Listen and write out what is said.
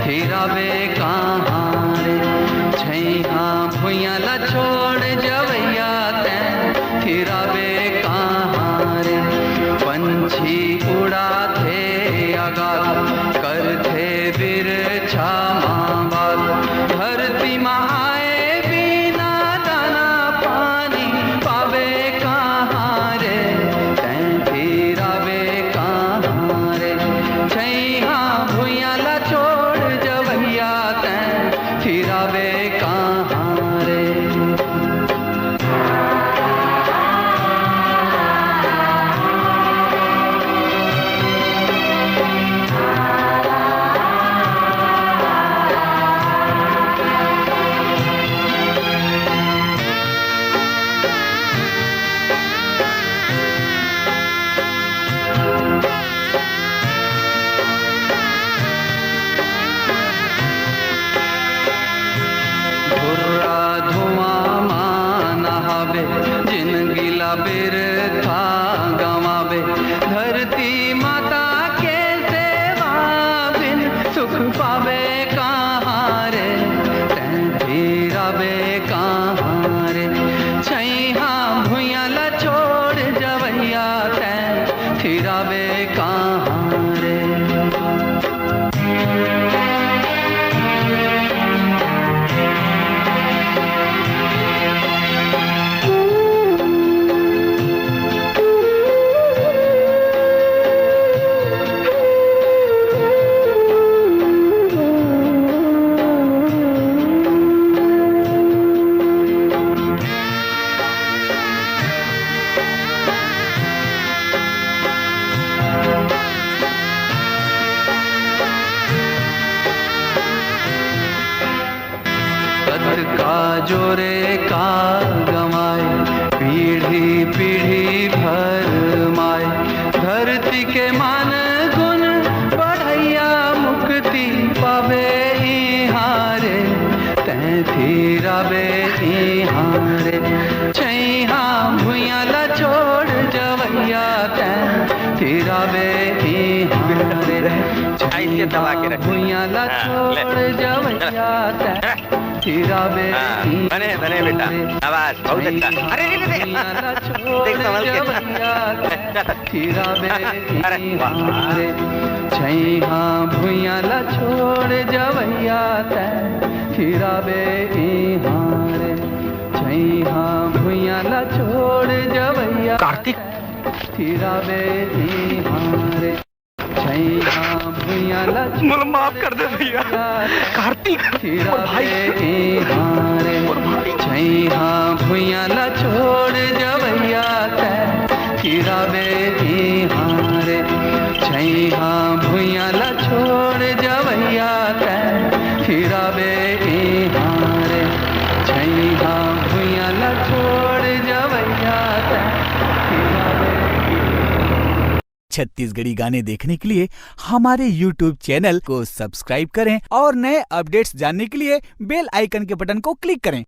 फिरावे कहाँ रे। छैहा भुइया ला छोड़ जवैया तैं फिरावे कहाँ रे। पंछी उड़ाते आगाज करते बिरछा माँ बात। धरती माँ आए बिना दाना पानी पावे कहाँ रे। तैं फिरावे कहाँ रे। छैहा भुइया ला छोड़ जवैया तैं फिरावे कहाँ रे। जिन गिला बिरथा गवावे। धरती माता के सेवा बिन सुख पावे कहाँ रे। तैं फिरावे कहाँ रे। छैहा भुइया ला छोड़ जवैया तैं फिरावे कहाँ रे। का जोरे का गमाए पीढ़ी पीढ़ी भर माए। धरती के मान गुण बढ़ैया मुक्ति पावे इहाँ रे। तैं फिरावे इहाँ रे। छैहा भुइया ला छोड़ जवैया तैं फिरावे इहाँ रे। भुइया ला छोड़ जवैया तैं फिरावे बने बने बेटा, आवाज बहुत अच्छा। अरे देख संभल के। फिरावे अरे वाह। छैहा भुइया ला छोड़ जवैया तैं फिरावे इहाँ रे। छैहा भुइया ला छोड़ जवैया कार्तिक फिरावे इहाँ रे। छैहा भुइया ला मुझे माफ कर दे भैया। कार्तिक फिरावे इहाँ रे। छैहा भुइया ला छोड़ जवैया तैं फिरावे इहाँ रे। छैहा भुइया ला छोड़ जवैया तैं फिरावे इहाँ रे। छैहा भुइया ला छोड़ जवैया तैं फिरावे। छत्तीसगढ़ी गाने देखने के लिए हमारे YouTube चैनल को सब्सक्राइब करें और नए अपडेट्स जानने के लिए बेल आइकन के बटन को क्लिक करें।